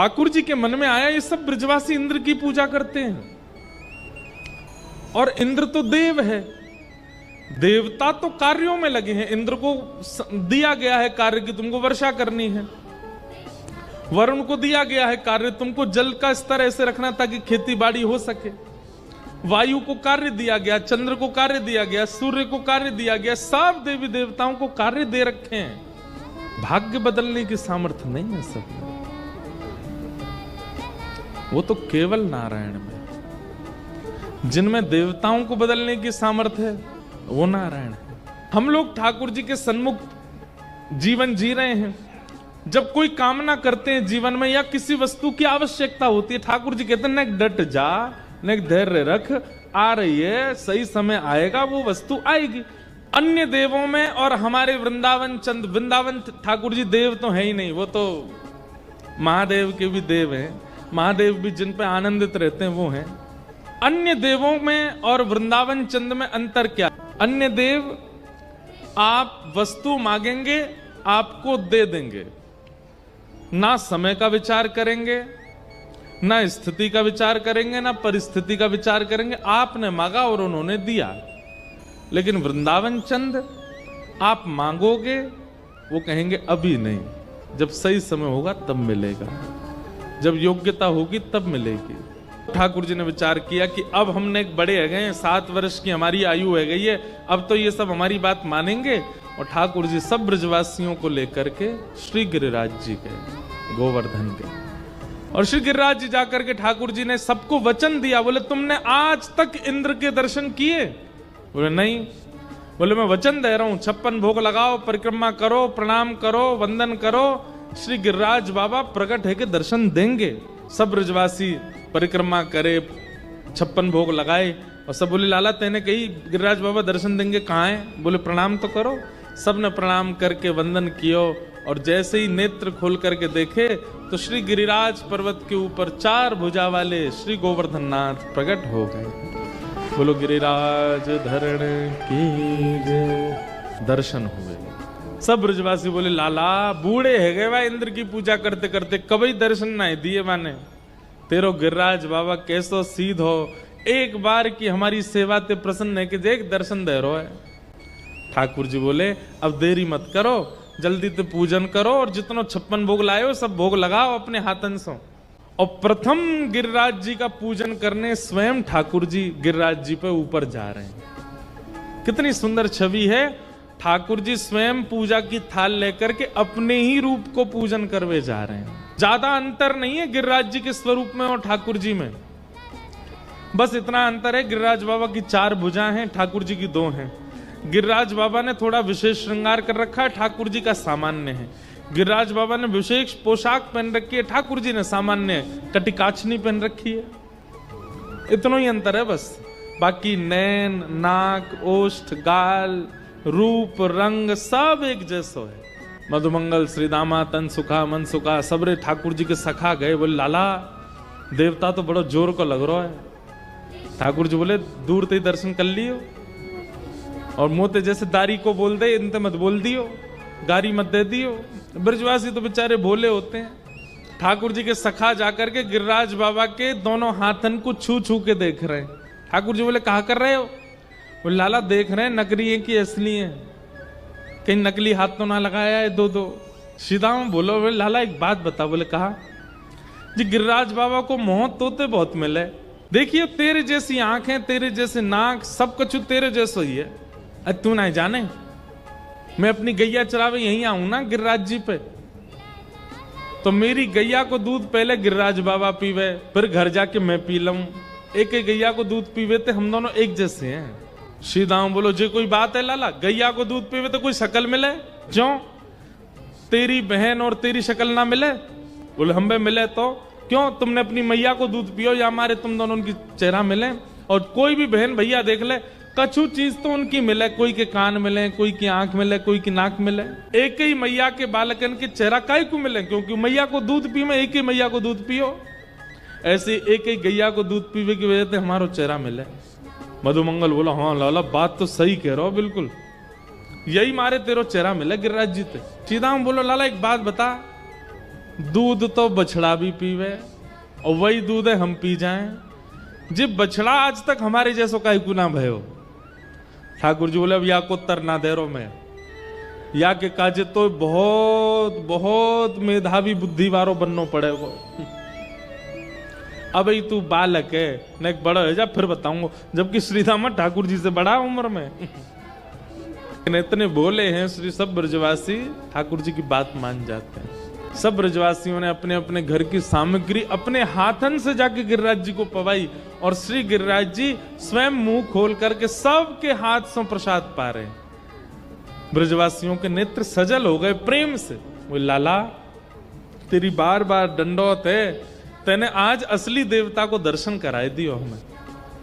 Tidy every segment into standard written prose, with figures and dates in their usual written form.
ठाकुर जी के मन में आया ये सब ब्रजवासी इंद्र की पूजा करते हैं, और इंद्र तो देव है, देवता तो कार्यों में लगे हैं। इंद्र को दिया गया है कार्य कि तुमको वर्षा करनी है, वरुण को दिया गया है कार्य तुमको जल का स्तर ऐसे रखना ताकि खेती बाड़ी हो सके, वायु को कार्य दिया गया, चंद्र को कार्य दिया गया, सूर्य को कार्य दिया गया, सब देवी देवताओं को कार्य दे रखे हैं। भाग्य बदलने की सामर्थ्य नहीं है सब में, वो तो केवल नारायण में। जिनमें देवताओं को बदलने की सामर्थ्य है वो नारायण है। हम लोग ठाकुर जी के सन्मुख जीवन जी रहे हैं। जब कोई कामना करते हैं जीवन में या किसी वस्तु की आवश्यकता होती है, ठाकुर जी कहते हैं न डट जा, न धैर्य रख, आ रही है, सही समय आएगा, वो वस्तु आएगी। अन्य देवों में और हमारे वृंदावन ठाकुर जी देव तो है ही नहीं, वो तो महादेव के भी देव हैं, महादेव भी जिन पे आनंदित रहते हैं वो हैं। अन्य देवों में और वृंदावन चंद में अंतर क्या? अन्य देव आप वस्तु मांगेंगे आपको दे देंगे, ना समय का विचार करेंगे, ना स्थिति का विचार करेंगे, ना परिस्थिति का विचार करेंगे, आपने मांगा और उन्होंने दिया। लेकिन वृंदावन चंद आप मांगोगे वो कहेंगे अभी नहीं, जब सही समय होगा तब मिलेगा, जब योग्यता होगी तब मिलेगी। ठाकुर जी ने विचार किया कि अब हमने बड़े हो गए हैं, 7 वर्ष की हमारी आयु हो गई है, अब तो ये सब हमारी बात मानेंगे। और ठाकुर जी सब ब्रजवासियों को लेकर के श्री गिरिराज जी गए, गोवर्धन के। और श्री गिरिराज जी जाकर के ठाकुर जी ने सबको वचन दिया, बोले तुमने आज तक इंद्र के दर्शन किए? बोले नहीं। बोले मैं वचन दे रहा हूं, 56 भोग लगाओ, परिक्रमा करो, प्रणाम करो, वंदन करो, श्री गिरिराज बाबा प्रकट है के दर्शन देंगे। सब ब्रजवासी परिक्रमा करे, 56 भोग लगाए, और सब बोले लाला तेने कही गिरिराज बाबा दर्शन देंगे, कहाँ है? बोले प्रणाम तो करो। सब ने प्रणाम करके वंदन कियो, और जैसे ही नेत्र खोल करके देखे तो श्री गिरिराज पर्वत के ऊपर 4 भुजा वाले श्री गोवर्धन नाथ प्रकट हो गए। बोलो गिरिराज धरण की जय। दर्शन हुए। सब ब्रजवासी बोले लाला बूढ़े है गए भाई, इंद्र की पूजा करते करते कभी दर्शन ना दिए माने, तेरो गिरिराज बाबा कैसो सीध हो, एक बार की हमारी सेवा ते प्रसन्न है कि देख दर्शन दे रो है। ठाकुर जी बोले अब देरी मत करो, जल्दी ते पूजन करो, और जितनो 56 भोग लाए हो सब भोग लगाओ अपने हाथन से। और प्रथम गिरिराज जी का पूजन करने स्वयं ठाकुर जी गिरिराज जी पे ऊपर जा रहे हैं। कितनी सुंदर छवि है। ठाकुर जी स्वयं पूजा की थाल लेकर के अपने ही रूप को पूजन करवे जा रहे हैं। ज्यादा अंतर नहीं है गिरिराज जी के स्वरूप में और ठाकुर जी में, बस इतना अंतर है गिरिराज बाबा की 4 भुजा हैं, ठाकुर जी की 2 हैं। गिरिराज बाबा ने थोड़ा विशेष श्रृंगार कर रखा है, ठाकुर जी का सामान्य है। गिरिराज बाबा ने विशेष पोशाक पहन रखी है, ठाकुर जी ने सामान्य कटिकाचनी पहन रखी है। इतना ही अंतर है बस, बाकी नैन, नाक, ओष्ठ, गाल, रूप, रंग सब एक जैसो है। मधुमंगल श्री दामा तन सुखा मन सुखा सबरे ठाकुर जी के सखा गए। बोले लाला देवता तो बड़ा जोर को लग रहा है। ठाकुर जी बोले दूर ते दर्शन कर लियो, और मोते जैसे दारी को बोल दे इनते मत बोल दियो, गारी मत दे दियो। ब्रजवासी तो बेचारे भोले होते हैं। ठाकुर जी के सखा जाकर के गिरिराज बाबा के दोनों हाथन को छू छू के देख रहे हैं। ठाकुर जी बोले कहा कर रहे हो? बोले लाला देख रहे हैं नकली है कि असली है, कहीं नकली हाथ तो ना लगाया है 2-2। सीधा बोलो बोले लाला एक बात बता। बोले कहा जी गिरिराज बाबा को मोह तोते बहुत मिले, देखिए तेरे जैसी आंखें, तेरे जैसे नाक, सब कुछ तेरे जैसा ही है। तू ना जाने मैं अपनी गैया चरावे यहीं आऊं ना गिरिराज जी पे, तो मेरी गैया को दूध पहले गिरिराज बाबा पीवे, फिर घर जाके मैं पी लूं। एक एक गैया को दूध पीवे थे, हम दोनों एक जैसे हैं। सीधाऊं बोलो जे कोई बात है लाला, गैया को दूध पीवे तो कोई शक्ल मिले? क्यों तेरी बहन और तेरी शक्ल ना मिले? बोले हम भी मिले तो क्यों, तुमने अपनी मैया को दूध पियो या हमारे तुम दोनों उनकी चेहरा मिले। और कोई भी बहन भैया देख ले, कछु चीज तो उनकी मिले, कोई के कान मिले, कोई की आंख मिले, कोई की नाक मिले। एक ही मैया के बालकन के चेहरा काहे को मिले? क्योंकि मैया को दूध पी में एक ही मैया को दूध पियो। ऐसे एक ही गैया को दूध पीवे की वजह से हमारो चेहरा मिले। मधुमंगल बोला हाँ लाला बात तो सही कह रहे हो, बिल्कुल यही मारे तेरो चेहरा मिले गिरिराज जी थे। सीधा बोलो लाला एक बात बता, दूध तो बछड़ा भी पीवे और वही दूध है हम पी जाएं। जी बछड़ा आज तक हमारे जैसो का गुना भयो। ठाकुर जी बोले अब या को तरना दे रो मैं या के काजे तो बहुत बहुत मेधावी बुद्धि वारो बननो पड़ेगो। अब तू बालक है न एक बड़ा है जा फिर बताऊंगा, जबकि श्रीधाम ठाकुर जी से बड़ा उम्र में इतने बोले हैं श्री सब ब्रजवासी ठाकुर जी की बात मान जाते हैं। सब ब्रजवासियों ने अपने अपने घर की सामग्री अपने हाथन से जाके गिरिराज जी को पवाई और श्री गिरिराज जी स्वयं मुंह खोल करके सबके हाथ से प्रसाद पा रहे हैं। ब्रजवासियों के नेत्र सजल हो गए प्रेम से। वो लाला तेरी बार बार दंडौत है, तेने आज असली देवता को दर्शन कराए दियो हमें।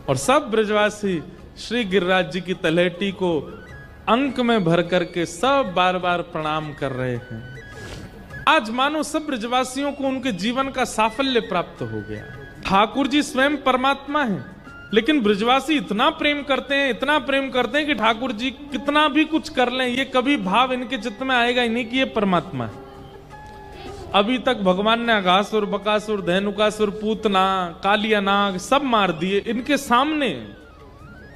और सब ब्रजवासी श्री गिरिराज जी की तलहटी को अंक में भर करके सब बार बार प्रणाम कर रहे हैं। आज मानो सब ब्रजवासियों को उनके जीवन का साफल्य प्राप्त हो गया। ठाकुर जी स्वयं परमात्मा हैं, लेकिन ब्रजवासी इतना प्रेम करते हैं, इतना प्रेम करते हैं कि ठाकुर जी कितना भी कुछ कर लें ये कभी भाव इनके चित्त में आएगा ही नहीं कि ये परमात्मा है। अभी तक भगवान ने अघासुर, बकासुर, धेनुकासुर, पूतना, कालिया नाग सब मार दिए इनके सामने,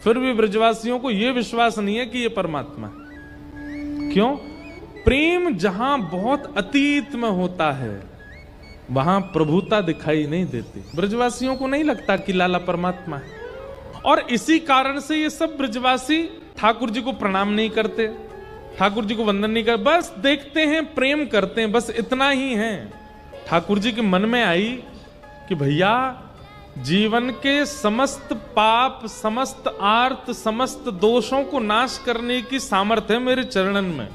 फिर भी ब्रजवासियों को यह विश्वास नहीं है कि ये परमात्मा है। क्यों? प्रेम जहां बहुत अतीत में होता है वहां प्रभुता दिखाई नहीं देती। ब्रजवासियों को नहीं लगता कि लाला परमात्मा है, और इसी कारण से ये सब ब्रजवासी ठाकुर जी को प्रणाम नहीं करते, ठाकुर जी को वंदन नहीं करते, बस देखते हैं, प्रेम करते हैं, बस इतना ही है। ठाकुर जी के मन में आई कि भैया जीवन के समस्त पाप, समस्त आर्त, समस्त दोषों को नाश करने की सामर्थ्य है मेरे चरणन में,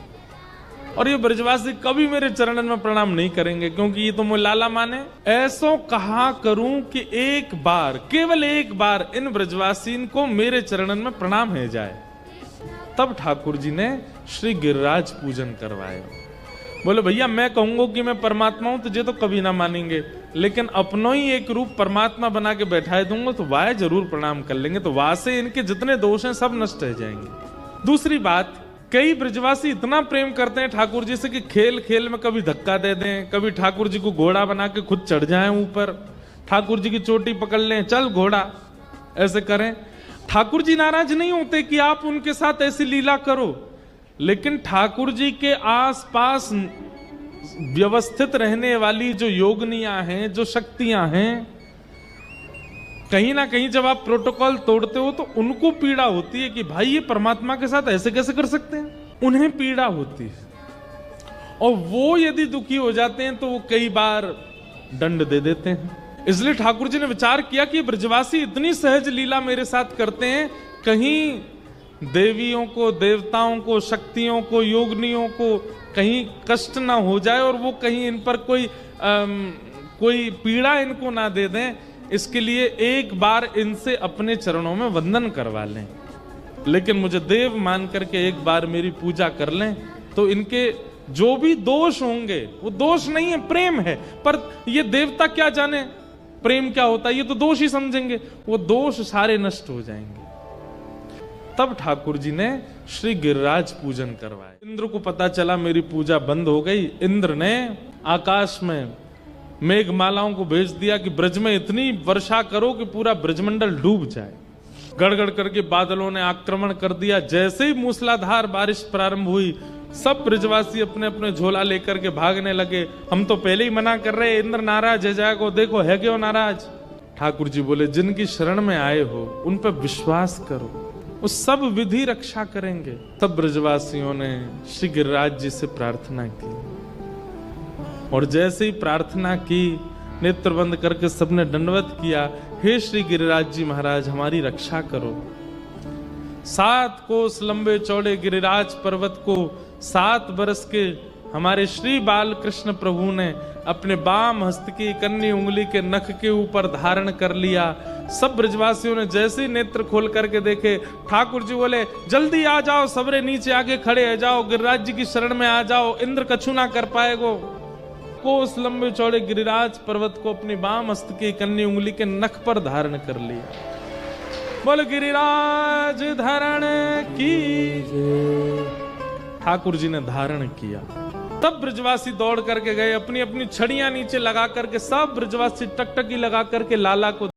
और ये ब्रजवासी कभी मेरे चरणन में प्रणाम नहीं करेंगे क्योंकि ये तो मुझे लाला माने। ऐसो कहा करूं कि एक बार, केवल एक बार इन ब्रजवासी को मेरे चरणन में प्रणाम है जाए। तब ठाकुर जी ने श्री गिरिराज पूजन करवाया। बोले भैया मैं कहूंगा कि मैं परमात्मा हूं तो ये तो कभी ना मानेंगे, लेकिन अपनो ही एक रूप परमात्मा बना के बैठाए दूंगा तो वाह जरूर प्रणाम कर लेंगे, तो वाह से इनके जितने दोष हैं सब नष्ट हो जाएंगे। दूसरी बात, कई ब्रजवासी इतना प्रेम करते हैं ठाकुर जी से कि खेल खेल में कभी धक्का दे दें, कभी ठाकुर जी को घोड़ा बना के खुद चढ़ जाएं ऊपर, ठाकुर जी की चोटी पकड़ लें, चल घोड़ा, ऐसे करें। ठाकुर जी नाराज नहीं होते कि आप उनके साथ ऐसी लीला करो, लेकिन ठाकुर जी के आसपास व्यवस्थित रहने वाली जो योगनियां हैं, जो शक्तियां हैं, कहीं ना कहीं जब आप प्रोटोकॉल तोड़ते हो तो उनको पीड़ा होती है कि भाई ये परमात्मा के साथ ऐसे कैसे कर सकते हैं, उन्हें पीड़ा होती है। और वो यदि दुखी हो जाते हैं तो वो कई बार दंड दे देते हैं। इसलिए ठाकुर जी ने विचार किया कि ब्रजवासी इतनी सहज लीला मेरे साथ करते हैं, कहीं देवियों को, देवताओं को, शक्तियों को, योगनियों को कहीं कष्ट ना हो जाए और वो कहीं इन पर कोई पीड़ा इनको ना दे दें, इसके लिए एक बार इनसे अपने चरणों में वंदन करवा लें, लेकिन मुझे देव मान करके एक बार मेरी पूजा कर लें, तो इनके जो भी दोष होंगे वो दोष नहीं है, प्रेम है। पर ये देवता क्या जाने प्रेम क्या होता है, ये तो दोष ही समझेंगे, वो दोष सारे नष्ट हो जाएंगे। तब ठाकुर जी ने श्री गिरिराज पूजन करवाया। इंद्र को पता चला मेरी पूजा बंद हो गई, इंद्र ने आकाश में मेघमालाओं को भेज दिया कि ब्रज में इतनी वर्षा करो कि पूरा ब्रजमंडल डूब जाए। गड़गड़ करके बादलों ने आक्रमण कर दिया। जैसे ही मूसलाधार बारिश प्रारंभ हुई, सब ब्रजवासी अपने अपने झोला लेकर के भागने लगे। हम तो पहले ही मना कर रहे, इंद्र नाराज है जाएगो, देखो है क्यों नाराज। ठाकुर जी बोले जिनकी शरण में आए हो उन पर विश्वास करो, वो सब विधि रक्षा करेंगे। तब ब्रजवासियों ने श्री गिरिराज जी से प्रार्थना की, और जैसे ही प्रार्थना की, नेत्र बंद करके सबने दंडवत किया, हे श्री गिरिराज जी महाराज हमारी रक्षा करो। 7 कोस लंबे चौड़े गिरिराज पर्वत को 7 बरस के हमारे श्री बाल कृष्ण प्रभु ने अपने बाम हस्त की कन्नी उंगली के नख के ऊपर धारण कर लिया। सब ब्रजवासियों ने जैसे ही नेत्र खोल करके देखे, ठाकुर जी बोले जल्दी आ जाओ, सबरे नीचे आके खड़े हो जाओ, गिरिराज जी की शरण में आ जाओ, इंद्र कछु ना कर पाएगो। कोस लंबे चौड़े गिरिराज पर्वत को अपनी बाम हस्त की कन्नी उंगली के नख पर धारण कर लिया। बोल गिरिराज धारण की। ठाकुर जी ने धारण किया। सब ब्रजवासी दौड़ करके गए, अपनी अपनी छड़ियां नीचे लगा करके सब ब्रजवासी टकटकी लगा करके लाला को